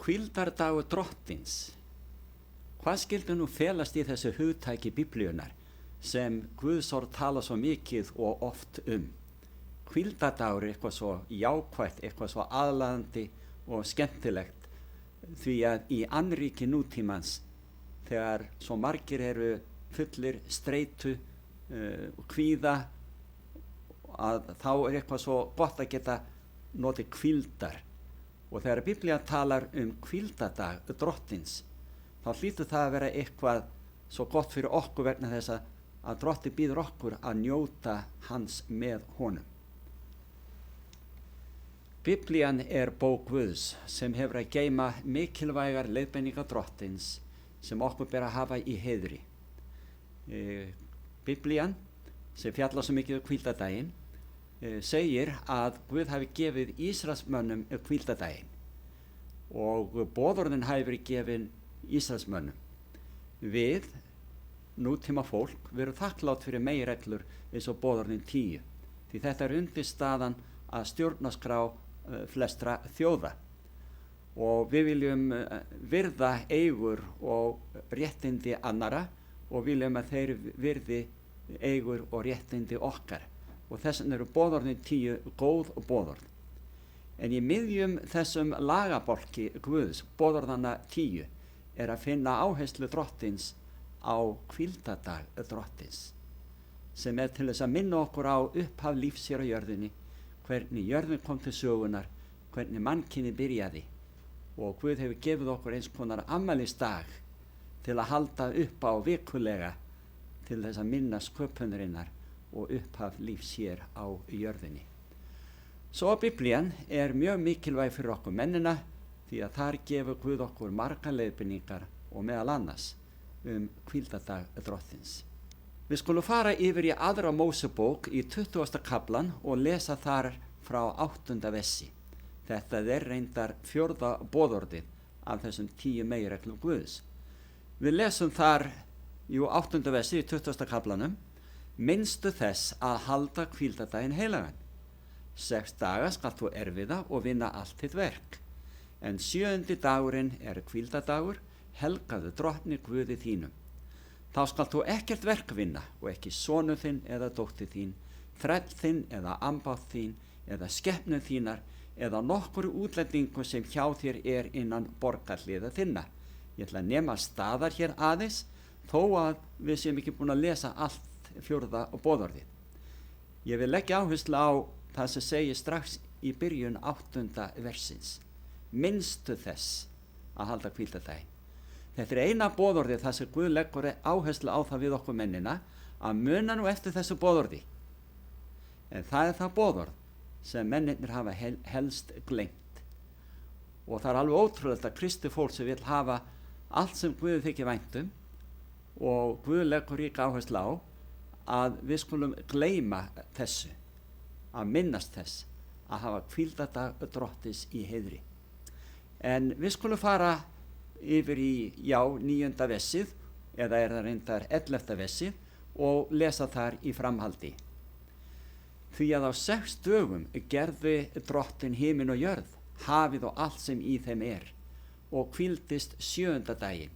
Hvíldardagur drottins. Hvað skyldi nú felast í þessu hugtæki Biblíunnar sem Guðsorð tala svo mikið og oft um? Hvíldardagur er eitthvað svo jákvætt, eitthvað svo aðlaðandi og skemmtilegt, því að í annríki nútímans, þegar svo margir eru fullir streitu og kvíða, að þá er eitthvað svo gott að geta notið hvíldar. Og þegar Biblía talar hvíldardag drottins, þá hlýtur það að vera eitthvað svo gott fyrir okkur vegna þess að drottinn býður okkur að njóta hans með honum. Biblían er bók Guðs sem hefur að geyma mikilvægar leiðbeiningar drottins sem okkur ber að hafa í heiðri. Biblían, sem fjallar svo mikið hvíldardaginn, segir að Guð hafi gefið Ísraelsmönnum hvíldardaginn og boðorðin hafi verið gefin Ísraelsmönnum. Við, nútíma fólk, verum þakklátt fyrir meginreglur eins og boðorðin 10, því þetta er undirstaðan að stjórnarskrá flestra þjóða og við viljum virða eigur og réttindi annara og viljum að þeir virði eigur og réttindi okkar. Og þess vegna eru boðorðin 10 góð boðorð. En í miðjum þessum lagabálki Guðs, boðorðana 10, er að finna áherslu drottins á hvíldardag drottins, sem er til þess að minna okkur á upphaf lífs hér á jörðinni, hvernig jörðin kom til sögunar, hvernig mannkynið byrjaði. Og Guð hefur gefið okkur eins konar afmælisdag til að halda upp á vikulega til þess að minna sköpunarinnar og upphaf lífs hér á jörðinni. Svo Biblían er mjög mikilvæg fyrir okkur mennina, því að þar gefur Guð okkur margar leiðbeiningar og meðal annars hvíldardag drottins. Við skulum fara yfir í aðra Mósebók í 20. kaflan og lesa þar frá 8. versi. Þetta er reyndar 4. boðorðið af þessum 10 meginreglum Guðs. Við lesum þar í 8. versi í 20. kaflanum: minnstu þess að halda hvíldardaginn heilagan. 6 daga skalt þú erfiða og vinna allt þitt verk. En 7. dagurinn er hvíldardagur, helgaðu drottni Guði þínum. Þá skalt þú ekkert verk vinna og ekki sonur þinn eða dóttir þín, þræll þinn eða ambátt þín eða skepnur þínar eða nokkur útlendingur sem hjá þér er innan borgarhliða þinna. Ég ætla að nema staðar hér aðeins, þó að við séum ekki búin að lesa allt 4. boðorðið. Ég vil leggja áherslu á það sem segir strax í byrjun 8. versins. Minnstu þess að halda hvíldardaginn. Þetta er eina boðorðið þar sem Guð leggur áherslu á það við okkur mennina að muna nú eftir þessu boðorði. En það er það boðorð sem mennirnir hafa helst gleymt. Og það er alveg ótrúlegt að kristið fólk sem vil hafa allt sem Guð þykir vænt og Guð leggur ríka áherslu á að við skulum gleyma þessu, að minnast þess að hafa hvíldardag drottins í heiðri. En við skulum fara yfir í 9. versið, eða er það reyndar 11. versið, og lesa þar í framhaldi. Því að á 6 dögum gerði drottinn himinn og jörð, hafið og allt sem í þeim er, og hvíldist 7. daginn.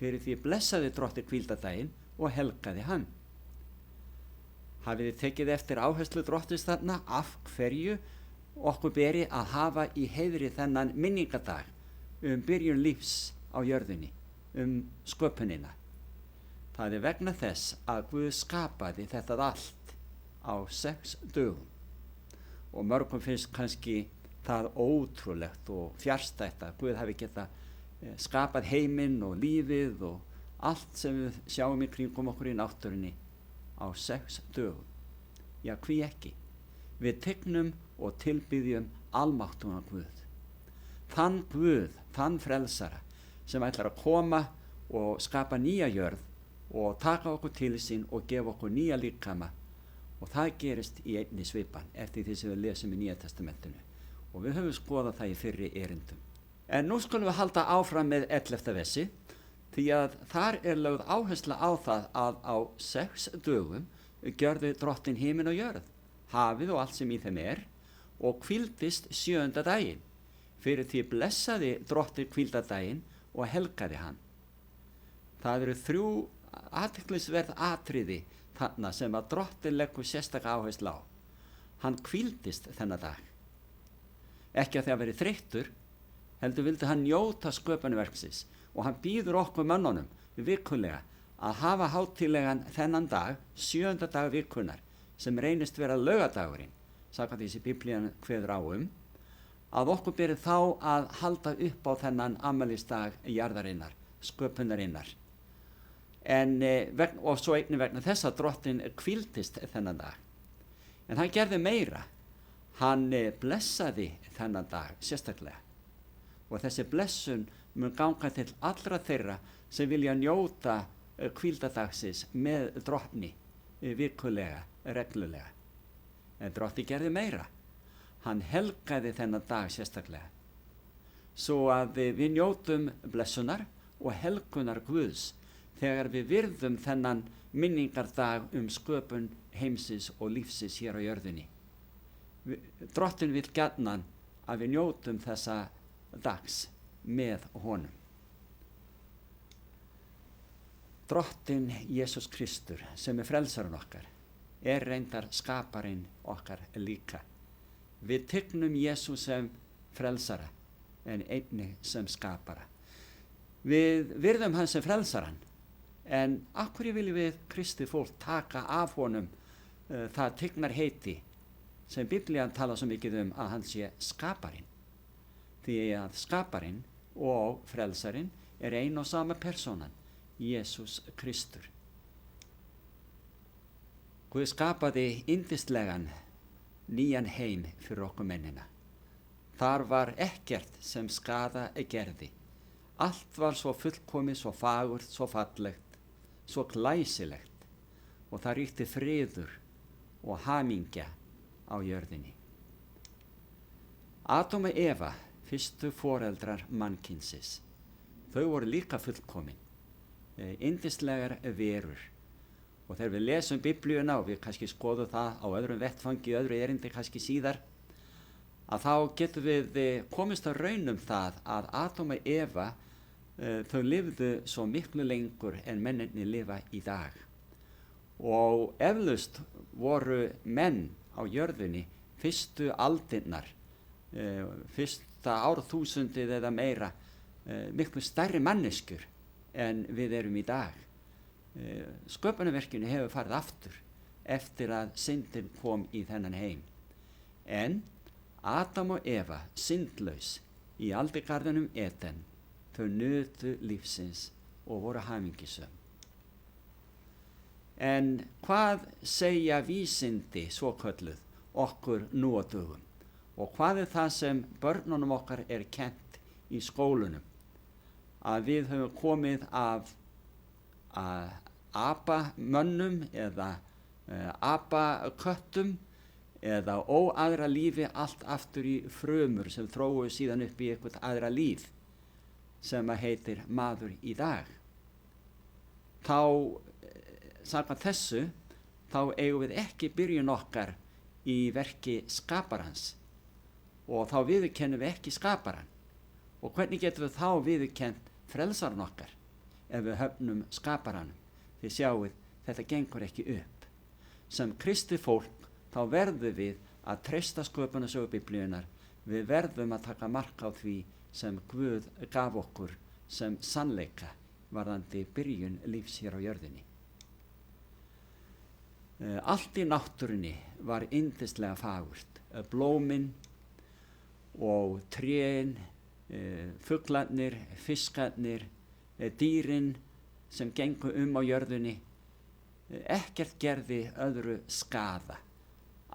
Fyrir því blessaði drottinn hvíldardaginn og helgaði hann. Hafið þið tekið eftir áherslu drottins þarna af hverju okkur beri að hafa í heiðri þennan minningadag byrjun lífs á jörðinni, sköpunina. Það er vegna þess að Guð skapaði þetta allt á 6 dögum. Og mörgum finnst kannski það ótrúlegt og fjarstætt að Guð hafi getað skapað heiminn og lífið og allt sem við sjáum í kringum okkur í náttúrunni á 6 dögum. Já, hví ekki? Við tegnum og tilbiðjum almáttúgan Guð. Þann Guð, þann frelsara sem ætlar að koma og skapa nýja jörð og taka okkur til sín og gefa okkur nýja líkama. Og það gerist í einni svipan eftir því sem við lesum í Nýja testamentinu. Og við höfum skoðað það í fyrri erindum. En nú skulum við halda áfram með 11. versi, því að þar er lögð áhersla á það að á 6 dögum gjörði drottinn himinn og jörð, hafið og allt sem í þeim er, og hvíldist 7. daginn. Fyrir því blessaði drottinn hvíldardaginn og helgaði hann. Það eru 3 athyglisverð atriði þarna sem að drottinn leggur sérstaka áherslu á. Hann hvíldist þennan dag. Ekki að því að veri þreyttur, heldur vildi hann njóta sköpunarverksins og hann býður okkur mönnunum vikulega að hafa hátíðlegan þennan dag, 7. dag vikunar, sem reynist vera laugadagurinn, samkvæmt því sem Biblían kveður á að okkur beri þá að halda upp á þennan afmælisdag jarðarinnar, sköpunarinnar. Og svo einnig vegna þess að drottinn hvíldist þennan dag. En hann gerði meira. Hann blessaði þennan dag sérstaklega. Og þessi blessun mun ganga til allra þeirra sem vilja njóta hvíldadagsins með drottni vikulega, reglulega. En drottni gerði meira. Hann helgaði þennan dag sérstaklega. Svo að við njótum blessunar og helgunar Guðs þegar við virðum þennan minningardag sköpun heimsins og lífsins hér á jörðinni. Drottinn vill gjarnan að við njótum þessa dags með honum. Drottinn Jesús Kristur sem frelsarinn okkar reyndar skaparinn okkar líka. Við tignum Jesús sem frelsara en einnig sem skapara. Við virðum hann sem frelsaran, en af hverju viljum við kristið fólk taka af honum það tignar heiti sem Biblían talar svo mikið að hann sé skaparinn? Því að skaparinn og frelsarinn ein og sama persónan, Jesús Kristur. Guð skapaði yndislegan nýjan heim fyrir okkur mennina. Þar var ekkert sem skada gerði. Allt var svo fullkomið, svo fagurt, svo fallegt, svo glæsilegt, og það ríkti friður og hamingja á jörðinni. Adam og Eva, fyrstu foreldrar mannkynsins, þau voru líka fullkomin, yndislegar verur. Og þegar við lesum Biblíuna, og við kannski skoðum það á öðrum vettfangi, öðru erindi kannski síðar, að þá getum við komist að raun það að Adam og Eva þau lifðu svo miklu lengur en mennirnir lifa í dag. Og eflaust voru menn á jörðinni fyrstu aldirnar, fyrsta árþúsundið eða meira, miklu stærri manneskjur en við erum í dag. Sköpunarverkinu hefur farið aftur eftir að syndin kom í þennan heim. En Adam og Eva, syndlaus í aldingarðinum Eden, þau nutu lífsins og voru hamingisöm. En hvað segja vísindi svokölluð okkur nú á dögum? Og hvað það sem börnunum okkar kennt í skólunum? Að við höfum komið af apamönnum eða apaköttum eða óaðra lífi allt aftur í frumur sem þróuðu síðan upp í eitthvað aðra líf sem heitir maður í dag. Þá, samkvæmt þessu, þá eigum við ekki byrjun okkar í verki skaparans og þá viðurkennum við ekki skaparan. Og hvernig getum við þá viðurkennt frelsaran okkar ef við höfnum skaparanum? Þið sjáuð, þetta gengur ekki upp. Sem kristið fólk þá verðum við að treysta sköpunarsögu Biblíunnar. Við verðum að taka mark á því sem Guð gaf okkur sem sannleika varðandi byrjun lífs hér á jörðinni. Allt í náttúrunni var yndislega fagurt. Blómin og trén, fuglarnir, fiskarnir, dýrin sem gengu á jörðinni, ekkert gerði öðru skaða.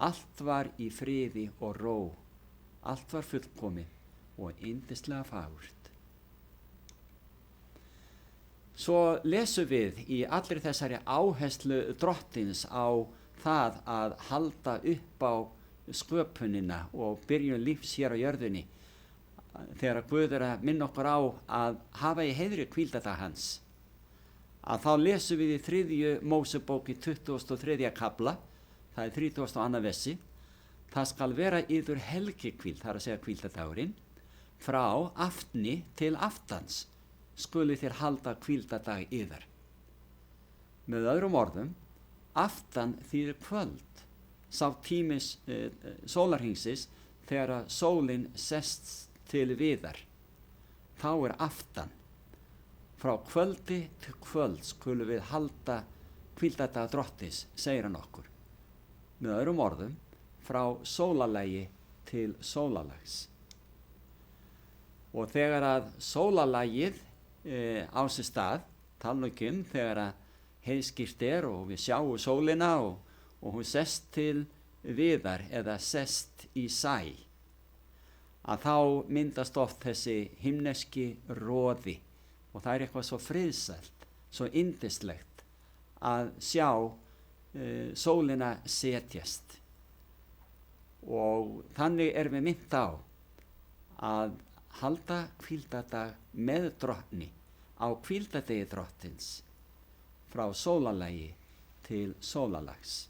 Allt var í friði og ró, allt var fullkomið og yndislega fagurt. Svo lesum við í allri þessari áherslu drottins á það að halda upp á sköpunina og byrjun lífs hér á jörðinni, þegar Guð að minna okkur á að hafa í heiðri hvíldardag hans. Að þá lesum við í 3. Mósebók í 23. kafla, það 32. versi, það skal vera yður helgihvíld, það að segja hvíldardagurinn, frá aftni til aftans skuli þér halda hvíldardag yðar. Með öðrum orðum, aftan þýðir kvöld, sá tímis sólarhringsins þegar að sólin sest til viðar. Þá er aftan. Frá kvöldi til kvöld skulum við halda hvíldardag Drottins, segir hann okkur. Með öðrum orðum, frá sólarlagi til sólarlags. Og þegar að sólarlagið á sér stað, tala nú ekki þegar að heiðskírt og við sjáum sólina og hún sest til viðar eða sest í sæ, að þá myndast oft þessi himneski roði og það er eitthvað svo friðsælt, svo yndislegt að sjá sólina setjast. Og þannig við minnt á að halda hvíldardag með Drottni á hvíldardegi Drottins frá sólarlagi til sólarlags.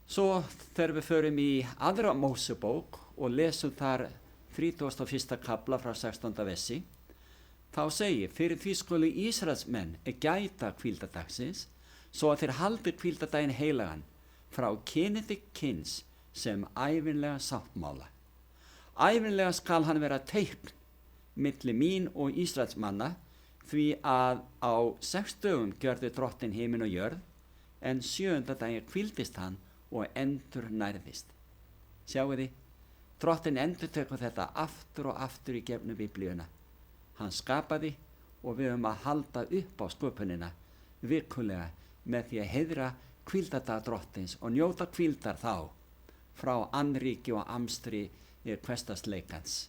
Svo þegar við förum í aðra Mósebók og lesum þar 31. kafla frá 16. versi, þá segir: fyrir því skulu Ísraelsmenn gæta hvíldardagsins, svo að þeir haldi hvíldardaginn heilagan frá kyni til kyns sem ævinlega sáttmála. Ævinlega skal hann vera teikn milli mín og Ísraelsmanna, því að á 6 dögum gjörði Drottinn himinn og jörð, en 7. daginn hvíldist hann og endur nærðist. Sjáu þið, Drottinn endurtekur þetta aftur og aftur í gegnum Biblíuna. Hann skapaði og við höfum að halda upp á sköpunina vikulega með því að heiðra hvíldardag Drottins og njóta hvíldar þá frá annríki og amstri hversdagsleikans.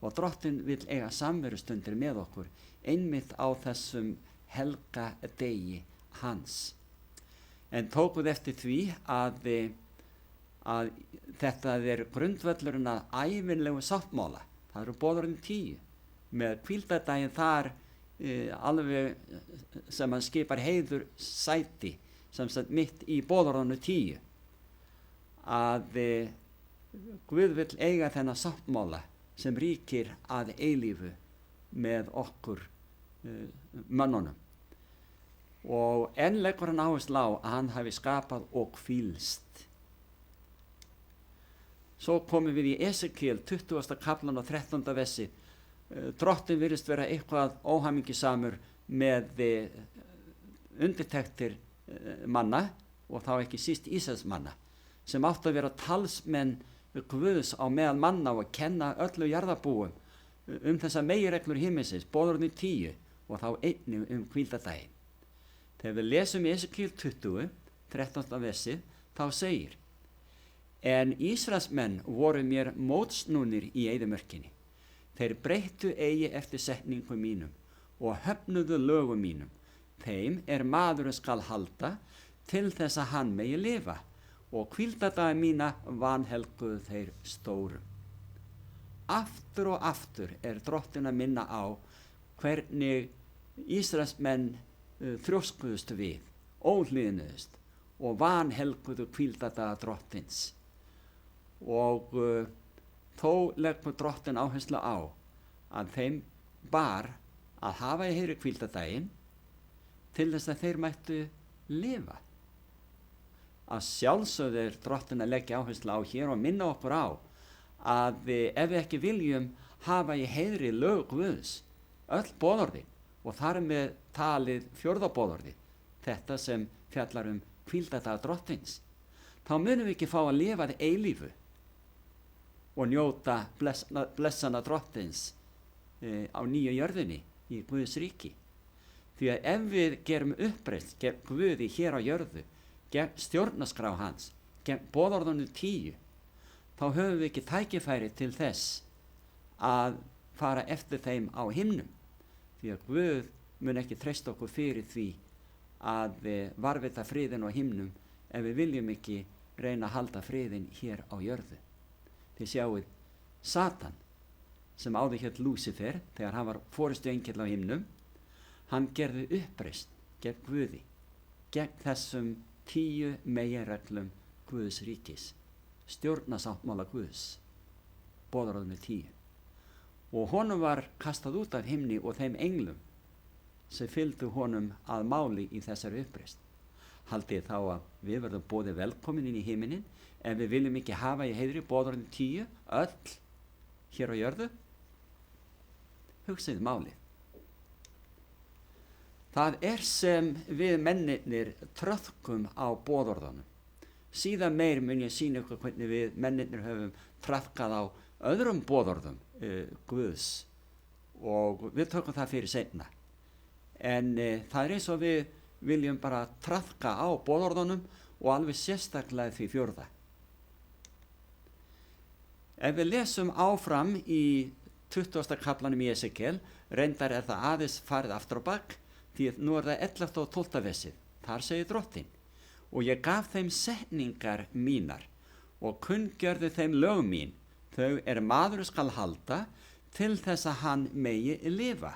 Og Drottinn vill eiga samverustundir með okkur einmitt á þessum helga degi hans. En tókuð eftir því að þetta grundvöllurinn að ævinlegu sáttmála. Það eru boðorðin 10 með hvíldardaginn þar alveg sem hann skipar heiður sæti sem sagt mitt í boðorðinu 10, að Guð vill eiga þennan sáttmála sem ríkir að eilífu með okkur mönnunum. Og enn leggur hann áherslu á að hann hafi skapað og hvílst. Svo komum við í Esekiel 20. kaflan og 13. versi. Drottinn virðist vera eitthvað óhamingjusamur með undirtektir manna, og þá ekki síst Ísraelsmanna, sem áttu að vera talsmenn Guðs á meðal manna og kenna öllu jarðarbúum þessa meginreglur himinsins, boðorðin 10, og þá einnig hvíldardaginn. Þegar við lesum í Esekiel 20, 13. versi, þá segir: en Ísraelsmenn voru mér mótsnúnir í eyðimörkinni. Þeir breyttu eigi eftir setningum mínum og höfnuðu lögum mínum. Þeim maðurinn skal halda til þess að hann megi lifa, og hvíldardaga mína vanhelguðu þeir stórum. Aftur og aftur Drottinn að minna á hvernig Ísraelsmenn þrjóskuðust við, óhlýðnuðust og vanhelguðu hvíldardaga Drottins. Og þó leggur Drottinn áherslu á að þeim bar að hafa í heiðri hvíldardaginn til þess að þeir mættu lifa. Að sjálfsögðu Drottinn að leggja áherslu á hér og minna okkur á að ef við ekki viljum hafa í heiðri lög Guðs öll boðorði, og þar með talið 4. boðorði, þetta sem fjallar hvíldardag Drottins, þá munum við ekki fá að lifa að eilífu og njóta blessana Drottins á nýju jörðinni í Guðs ríki. Því að ef við gerum uppreist gegn Guði hér á jörðu, gegn stjórnarskrá hans, gegn boðorðinu 10, þá höfum við ekki tækifæri til þess að fara eftir þeim á himnum, því að Guð mun ekki treysta okkur fyrir því að varðveita friðin á himnum ef við viljum ekki reyna að halda friðin hér á jörðu. Þið sjáuð, Satan, sem áður hét Lúsifer þegar hann var forystuengill á himnum, hann gerði uppreist gegn Guði, gegn þessum 10 meginreglum Guðs ríkis, stjórnarsáttmála Guðs. boðorðinu 10. Og honum var kastað út af himni og þeim englum sem fylgdu honum að máli í þessari uppreisn. Haldið þá að við verðum boðið velkomin inn í himinin en við viljum ekki hafa í heiðri boðorðinu 10 öll hér á jörðu? Hugsið málið. Það sem við mennirnir tröðkum á boðorðunum. Síðan meir mun ég sýna ykkur hvernig við mennirnir höfum tröðkað á öðrum boðorðum Guðs og við tökum það fyrir seinna. En það er eins og við viljum bara tröðka á boðorðunum og alveg sérstaklega því 4. Ef við lesum áfram í 20. kaflanum í Esekiel, reyndar er það aðeins farið aftur á bak, því að nú er það 11. og 12. versið. Þar segir Drottinn: og ég gaf þeim setningar mínar og kunngjörði þeim lög mín, þau maður skal halda til þess að hann megi lifa.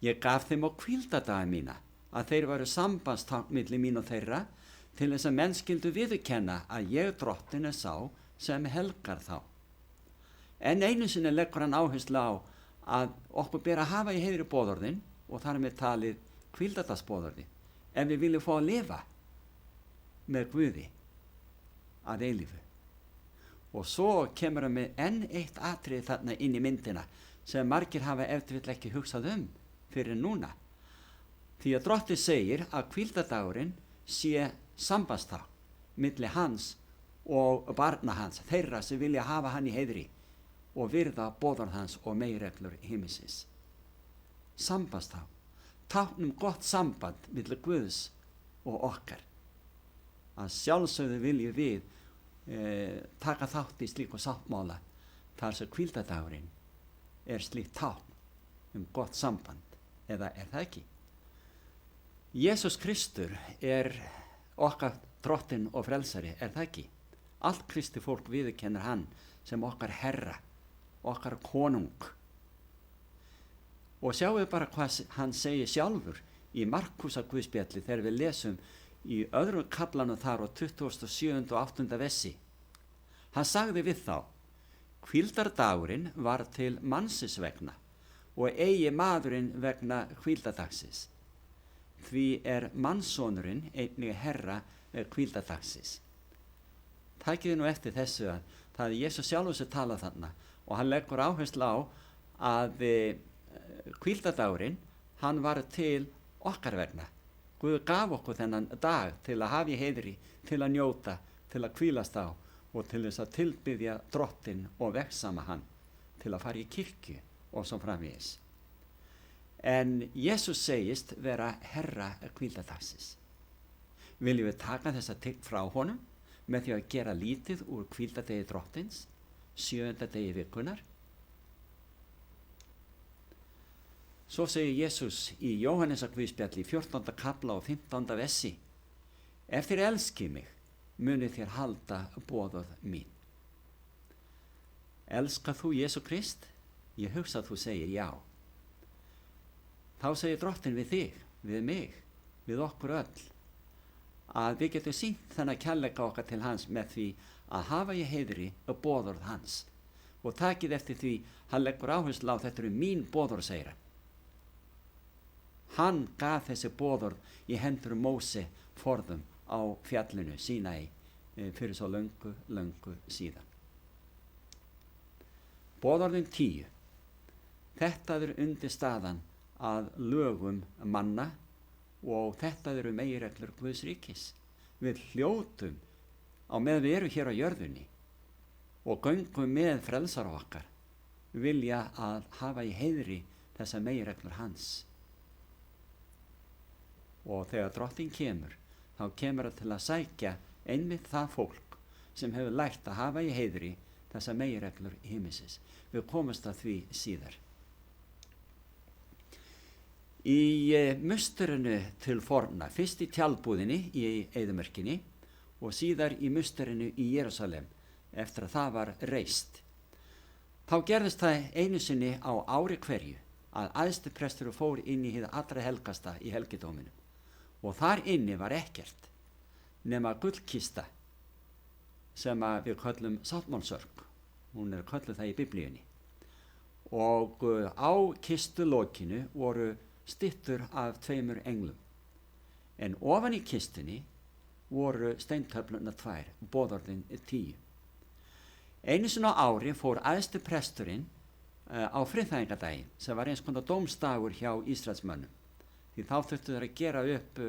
Ég gaf þeim á hvíldadaga mína, að þeir varu sambandstákn milli mín og þeirra, til þess að menn skyldu viðurkenna að ég Drottinn sá sem helgar þá. En einu sinni leggur hann áherslu á að okkur ber að hafa í heiðri boðorðin og þar með talið hvíldadagsboðorði, ef við viljum fá að lifa með Guði að eilífu. Og svo kemur hann með enn eitt atriði þarna inn í myndina sem margir hafa ef til vill ekki hugsað fyrir núna. Því að Drottinn segir að hvíldadagurinn sé sambandstákn milli hans og barna hans, þeirra sem vilja hafa hann í heiðri og virða boðorð hans og meginreglur himinsins. Sambandstákn, tákn gott samband milli Guðs og okkar. Að sjálfsögðu viljum við taka þátt í slíku sáttmála þar sem hvíldadagurinn slíkt tákn gott samband, eða það ekki? Jesús Kristur okkar Drottinn og frelsari, það ekki? Allt kristi fólk viðurkennir hann sem okkar herra, okkar konung. Og sjáum við bara hvað hann segir sjálfur í Markúsar guðspjalli þegar við lesum í öðrum kaflanum þar á 27. og 8. versi. Hann sagði við þá: hvíldardagurinn var til mannsins vegna og eigi maðurinn vegna hvíldadagsins. Því mannssonurinn einnig herra hvíldadagsins. Takið nú eftir þessu að það er Jesús sjálfur sem tala þarna og hann leggur áherslu á að hvíldardagurinn hann var til okkar vegna. Guð gaf okkur þennan dag til að hafa í heiðri, til að njóta, til að hvílast á og til þess að tilbiðja Drottinn og vegsama hann, til að fara í kirkju og svo framvegis. En Jesús segist vera herra hvíldadagsins. Viljum við taka þessa tign frá honum með því að gera lítið úr hvíldadegi Drottins, 7. degi vikunar? Svo segir Jesús í Jóhannesar guðspjalli 14. kafla og 15. versi: ef þér elskið mig, munið þér halda boðorð mín. Elskar þú Jesú Krist? Ég hugsa að þú segir já. Þá segir Drottinn við þig, við mig, við okkur öll, að við getum sýnt þennan kærleika okkar til hans með því að hafa í heiðri boðorð hans. Og takið eftir því, hann leggur áherslu á þetta mín boðorð, segir hann. Hann gaf þessi boðorð í hendur Móse forðum á fjallinu Sínaí fyrir svo löngu síðan. Boðorðin 10. Þetta undirstaðan að lögum manna og þetta meginreglur Guðs ríkis. Við hljótum á meðan við erum hér á jörðunni og göngum með frelsara okkar vilja að hafa í heiðri þessa meginreglur hans. Og þegar Drottinn kemur, þá kemur hann til að sækja einmitt það fólk sem hefur lært að hafa í heiðri þessa meginreglur himinsins. Við komumst að því síðar. Í musterinu til forna, fyrst í tjaldbúðinni í eyðimörkinni og síðar í musterinu í Jerúsalem eftir að það var reist. Þá gerðist það einu sinni á ári hverju að æðstiprestur fór inn í hið allra helgasta í helgidóminum. Og þar inni var ekkert nema gullkista sem við köllum sáttmálsörk hún er kölluð það í Biblíunni. Og á kistulokinu voru styttur af 2 englum, en ofan í kistunni voru steintöflurnar 2, boðorðin 10. Einu sinni á ári fór æðsti presturinn á friðþægingadaginn, sem var eins konar dómsdagur hjá Ísraelsmönnum, því þá þurftu þeir að gera upp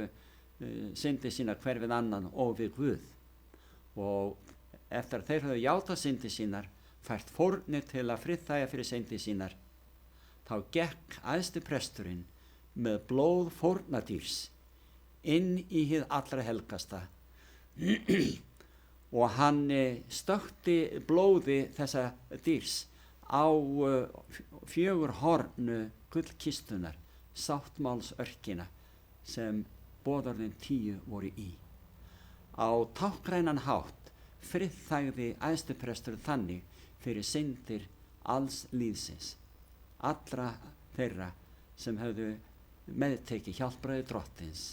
syndi sínar hver við annan og við Guð. Og eftir að þeir höfðu játað syndi sínar, fært fórnir til að friðþægja fyrir syndi sínar, þá gekk æðsti presturinn með blóð fórnadýrs inn í hið allra helgasta og hann stökkti blóði þessa dýrs á 4 horn gullkistunar, sáttmálsörkina sem boðorðin 10 voru í. Á táknrænan hátt friðþægði æðstiprestur þannig fyrir syndir alls líðsins, allra þeirra sem höfðu meðtekið hjálpræði drottins,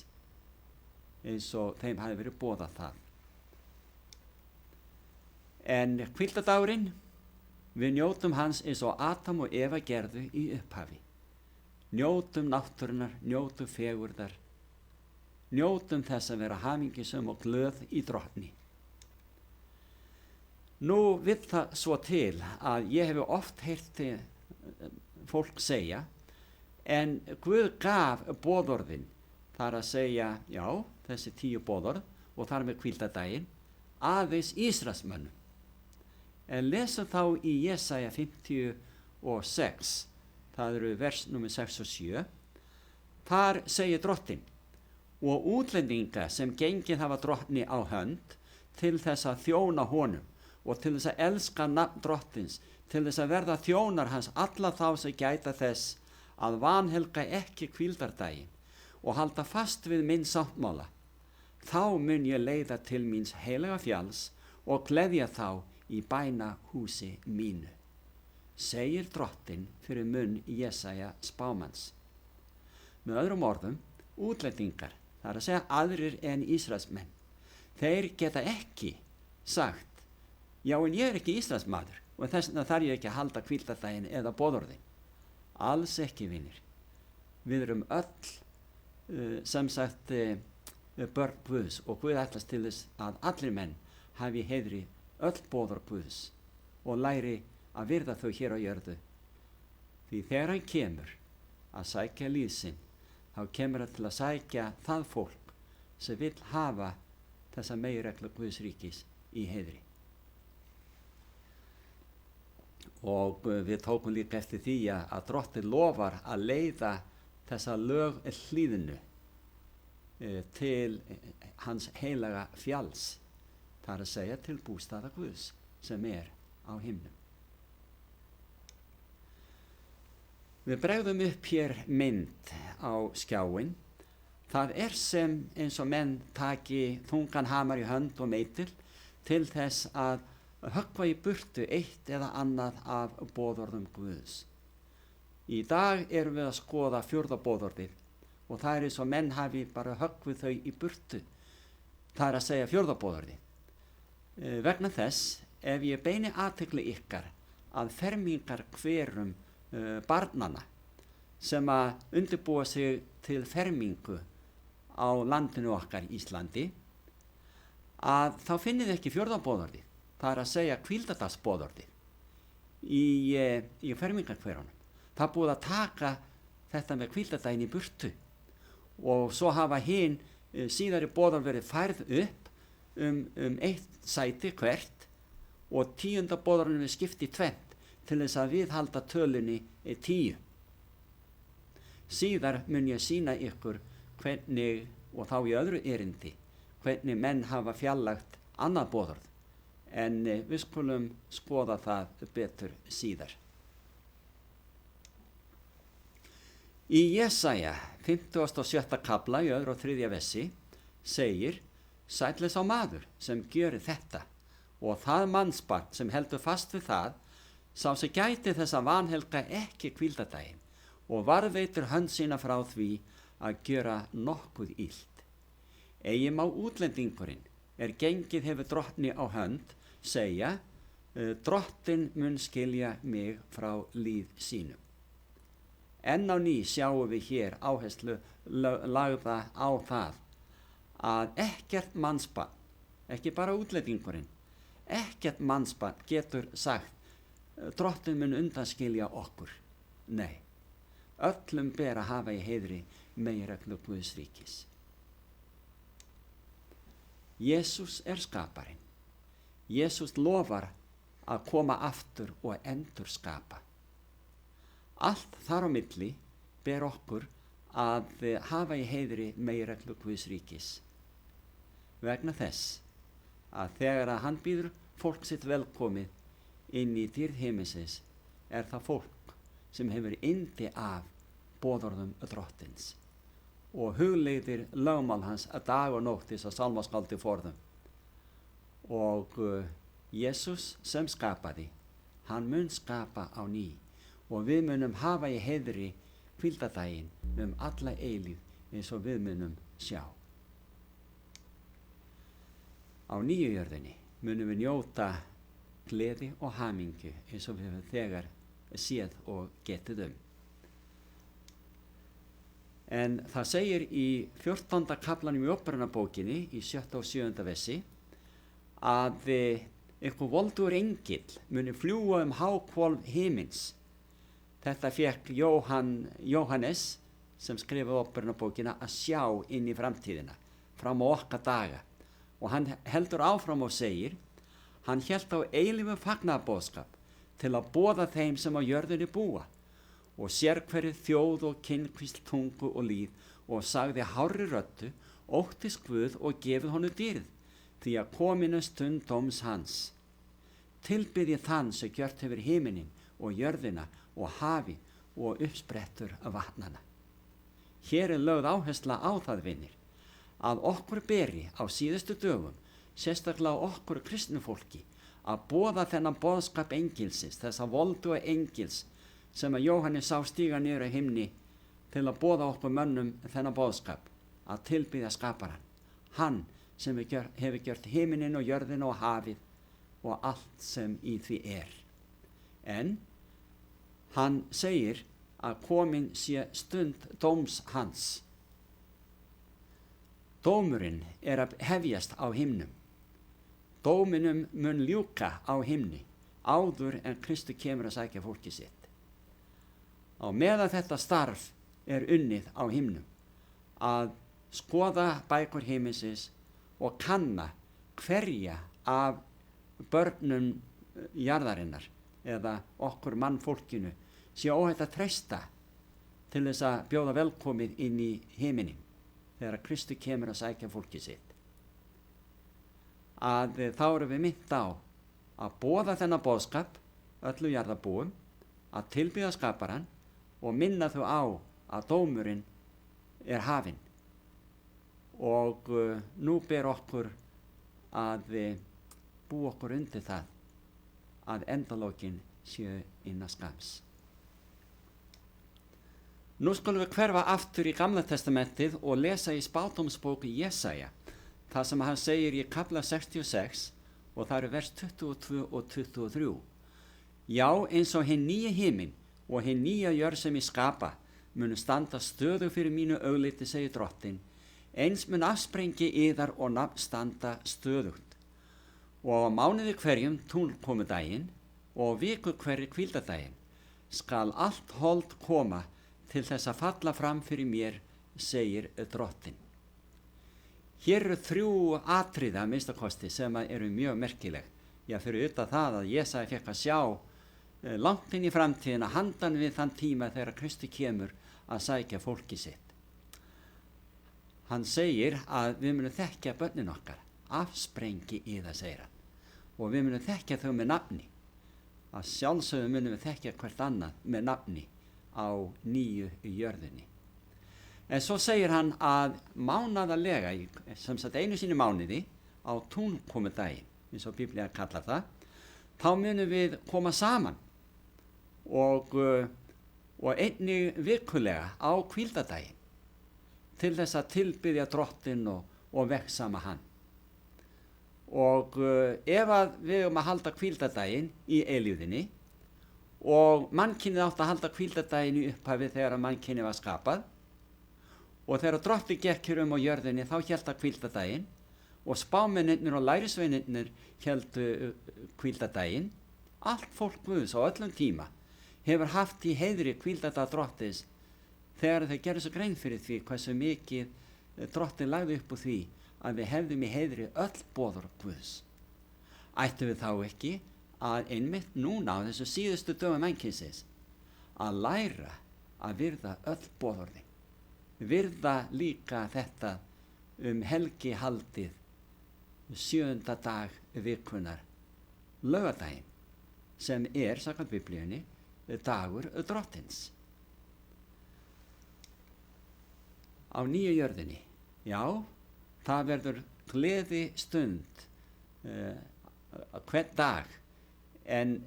eins og þeim hafi verið boðað það. En hvíldadagurinn, við njótum hans eins og Adam og Eva gerðu í upphafi. Njótum náttúrunnar, njótum fegurðar, njótum þess að vera hamingjusöm og glöð í drottni. Nú vill það svo til að ég hef oft heyrt fólk segja, en Guð gaf boðorðin, þar að segja, já, þessi 10 boðorð og þar með hvíldadaginn, aðeins Ísraelsmönnum. En lesum þá í Jesaja 56, það eru vers númer 6 og 7, þar segir drottinn, og útlendinga sem gengið hafa drottni á hönd til þess að þjóna honum og til þess að elska nafn drottins, til þess að verða þjónar hans alla þá sem gæta þess að vanhelga ekki hvíldardaginn og halda fast við minn sáttmála. Þá mun ég leiða til míns heilaga fjalls og gleðja þá í bænahúsi mínu, segir drottinn fyrir munn Jesaja spámanns. Með öðrum orðum, útlendingar, það er að segja aðrir en Ísraelsmenn, þeir geta ekki sagt, já en ég er ekki Ísraelsmaður og þess vegna þarf ég ekki að halda hvíldardaginn eða boðorðin. Alls ekki, vinir. Við erum öll sem sagt börn Guðs og Guð ætlast til þess að allir menn hafi heiðri öll boðorð Guðs og læri að virða þau hér á jörðu. Því þegar hann kemur að sækja líðsinn, þá kemur hann til að sækja það fólk sem vill hafa þessa meginreglu Guðs ríkis í heiðri. Og við tókum líka eftir því að drottinn lofar að leiða þessa lög hlýðinu til hans heilaga fjalls, það er að segja til bústaða Guðs sem er á himnum. Við bregðum upp hér mynd á skjáinn. Það er sem eins og menn taki þungan hamar í hönd og meitil til þess að höggva í burtu eitt eða annað af boðorðum Guðs. Í dag erum við að skoða 4. boðorðið og það er eins og menn hafi bara höggvið þau í burtu. Það er að segja 4. boðorðið. Vegna þess, ef ég beini athygli ykkar að fermingar hverum barnanna sem að undirbúa sig til fermingu á landinu okkar Íslandi, að þá finnið þið ekki 4. boðorðið. Það er að segja hvíldadagsboðorðið í fermingarhverjunum. Það er búið að taka þetta með hvíldadaginn í burtu og svo hafa hin síðari boðorð verið færð upp um 1 sæti hvert og 10. boðorðinu við skipt í 2 til þess að viðhalda tölunni 10. Síðar mun ég sýna ykkur hvernig, og þá í öðru erindi, hvernig menn hafa fjarlægt annað boðorð, en við skulum skoða það betur síðar. Í Jesaja 57. kafla í 2. og 3. versi segir: Sæll er sá maður sem gjörir þetta og það mannsbarn sem heldur fast við það, sá sem gæti þess að vanhelga ekki hvíldardaginn og varðveitir hönd sína frá því að gjöra nokkuð illt. Eigi má útlendingurinn gengið hefur drottni á hönd segja: Drottinn mun skilja mig frá líð sínum. Enn á ný sjáum við hér áherslu lagða á það að ekkert mannsbarn, ekki bara útlendingurinn, ekkert mannsbarn getur sagt Drottinn mun undanskilja okkur. Nei, öllum ber að hafa í heiðri meginreglu Guðs ríkis. Jesús skaparinn. Jesús lofar að koma aftur og endurskapa. Allt þar á milli ber okkur að hafa í heiðri meginreglu Guðs ríkis. Vegna þess að þegar að hann býður fólk sitt velkomið inn í dýrð himinsins það fólk sem hefur yndi af boðorðum Drottins og hugleiðir lögmál hans að dag og nótt þess að sálmaskáldi forðum. Og Jesús sem skapaði, hann mun skapa á ný og við munum hafa í heiðri hvíldardaginn alla eilíð eins og við munum sjá. Á nýju jörðinni munum við njóta gleði og hamingju eins og við höfum þegar séð og getið En það segir í 14. kaflanum í Upprunabókinni í 7. og 7. versi að einhver voldugur engill muni fljúga háhvolf himins. Þetta fékk Jóhannes sem skrifaði Upprunabókina að sjá inn í framtíðina, fram á okkar daga. Og hann heldur áfram og segir, hann hélt á eilífum fagnaðarboðskap til að boða þeim sem á jörðinni búa og sérhverri þjóð og kynnkvísl, tungu og líð og sagði hárri röddu, óttist Guð og gefið honum dýrð, því að kominu stund dóms hans. Tilbiðji þann sem gjört hefur himinin og jörðina og hafi og uppsprettur af vatnana. Hér lögð áhersla á það, vinir, að okkur beri á síðustu dögum, sérstaklega okkur kristnu fólki, að boða þennan boðskap engilsins, þessa volduga engils sem að Jóhannes sá stíga niður á himni til að boða okkur mönnum þennan boðskap, að tilbiðja skaparann, hann sem hefur gjört himinin og jörðina og hafið og allt sem í því En hann segir að komin sé stund dóms hans. Dómurinn að hefjast á himnum. Dóminum mun ljúka á himni áður en Kristur kemur að sækja fólki sitt. Á meðan þetta starf unnið á himnum að skoða bækur himinsins og kanna hverja af börnum jarðarinnar eða okkur mannfólkinu sé óhætt að treysta til þess að bjóða velkomið inn í himinin þegar Kristur kemur að sækja fólki sitt. Að þá erum við minnt á að boða þennan boðskap öllu jarðarbúum, að tilbiðja skaparann og minna þau á að dómurinn hafinn. Og nú ber okkur að búa okkur undir það að endalokin séu innan skamms. Nú skulum við hverfa aftur í Gamla testamentið og lesa í spádómsbók Jesaja, það sem hann segir í kafla 66 og það vers 22 og 23. Já, eins og hinn nýja himinn og hinn nýja jörð sem ég skapa munu standa stöðu fyrir mínu augliti, segir Drottinn, eins mun afsprengi yðar og nafn standa stöðugt. Og á mánuði hverjum túnkomudaginn og viku hverju hvíldardaginn skal allt hold koma til þess að falla fram fyrir mér, segir Drottinn. Hér 3 atriði að minnstakosti sem eru mjög merkileg. Já, fyrir utan það að Jesaja fékk að sjá langt inn í framtíðina handan við þann tíma þegar Kristur kemur að sækja fólki sitt. Hann segir að við munum þekkja börnin okkar, afsprengi í það, segir hann, og við munum þekkja þau með nafni. Að sjálfsögðu munum við þekkja hvert annað með nafni á nýju jörðinni. En svo segir hann að mánaðarlega, sem sagt einu sinni mánuði, á túnkomudaginn, eins og Biblía kallar það, þá munum við koma saman og einnig vikulega á hvíldardaginn til þess að tilbiðja Drottinn og vegsama hann. og ef að við að halda hvíldardaginn í eilífðinni og mannkynið átt að halda hvíldardaginn í upphafi þegar að mannkynið var skapað og þegar Drottinn gekk hér á jörðinni þá hélt að hvíldardaginn og spámennirnir og lærisveinirnir héldu hvíldardaginn. Allt fólk Guðs á öllum tíma hefur haft í heiðri hvíldardag Drottins þegar þeir gerðu svo grein fyrir því hversu mikið Drottinn lagði upp úr því að við hefðum í heiðri öll boðorð Guðs. Ættum við þá ekki að einmitt núna á þessu síðustu dögum mannkynsins að læra að virða öll boðorðin, virða líka þetta helgihaldið 7. dag vikunar, laugardaginn, sem samkvæmt Biblíunni dagur Drottins. Á nýju jörðinni, já, það verður gleði stund hvern dag, en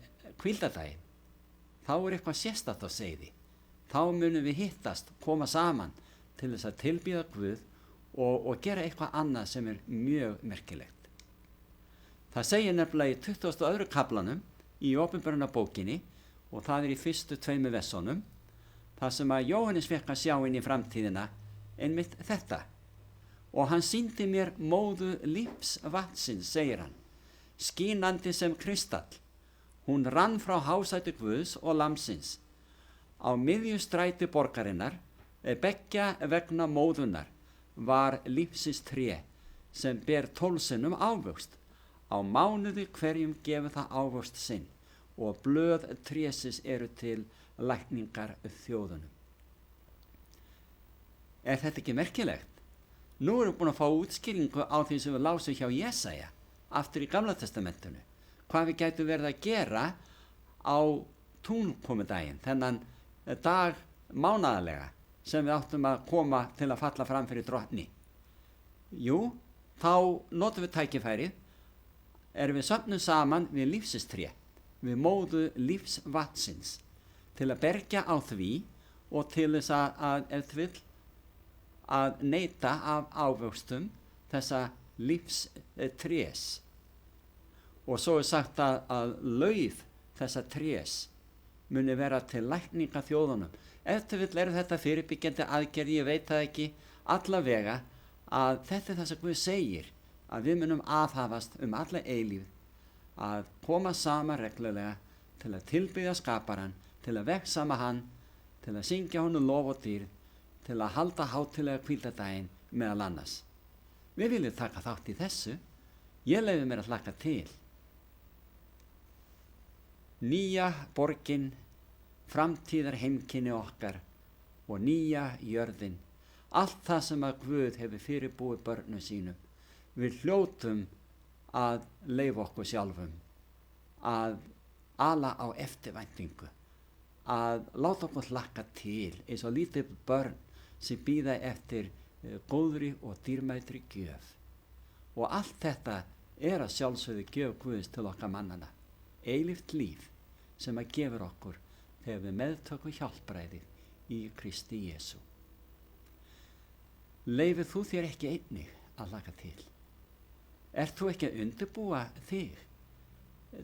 hvíldardaginn, þá eitthvað sérstakt á seyði. Þá munum við hittast, koma saman til þess að tilbýða Guð og gera eitthvað annað sem mjög merkilegt. Það segir nefnilega í 22. kaflanum í Opinberunarbókinni og það í fyrstu 2 versunum, þar sem að Jóhannes fékk að sjá inn í framtíðina einmitt þetta. Og hann sýndi mér móðu lífsvatsins, segir hann, skínandi sem kristall. Hún rann frá hásæti Guðs og Lamsins. Á miðju stræti borgarinnar, beggja vegna móðunar, var lífsins tré sem ber 12 sinnum ávöxt. Á mánuði hverjum gefur það ávöxt sinn og blöð trésins eru til lækningar þjóðunum. Er þetta ekki merkilegt? Nú erum við búin að fá útskýringu á því sem við lásum hjá Jesaja aftur í Gamla testamentinu, hvað við gætum verið að gera á túnkomudaginn, þennan dag mánaðarlega sem við áttum að koma til að falla fram fyrir Drottni. Jú, þá notum við tækifærið, erum við söfnum saman við lífsins tré, við móðu lífsvatsins, til að bergja á því og til þess að ef þú vill að neyta af ávöxtum þessa lífstrés. Og svo sagt að lauf þessa trés muni vera til lækninga þjóðunum. Ef þú vill þetta fyrirbyggjandi aðgerð, ég veit það ekki, allavega að þetta það sem Guð segir, að við munum aðhafast alla eilífð, að koma saman reglulega til að tilbiðja skaparann, til að vegsama hann, til að syngja honum lof og dýrð, til að halda hátíðlega hvíldardaginn meðal annars. Við viljum taka þátt í þessu. Ég leyfi mér að hlakka til. Nýja borgin, framtíðar heimkynni okkar og nýja jörðin, allt það sem að Guð hefur fyrirbúið börnum sínum. Við hljótum að leyfa okkur sjálfum að ala á eftirvæntingu, að láta okkur hlakka til eins og lítið börn sem bíða eftir góðri og dýrmætri gjöf. Og allt þetta að sjálfsögðu gjöf Guðs til okkar mannana, eilíft líf sem að gefur okkur þegar við meðtökum hjálpræðið í Kristi Jesú. Leyfir þú þér ekki einnig að hlakka til? Ert þú ekki að undirbúa þig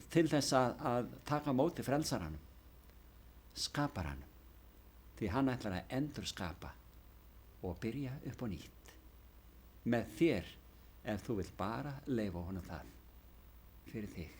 til þess að taka á móti frelsaranum, skaparanum, því hann ætlar að endurskapa og byrja upp á nýtt með þér ef þú vilt bara leyfa honum það fyrir þig.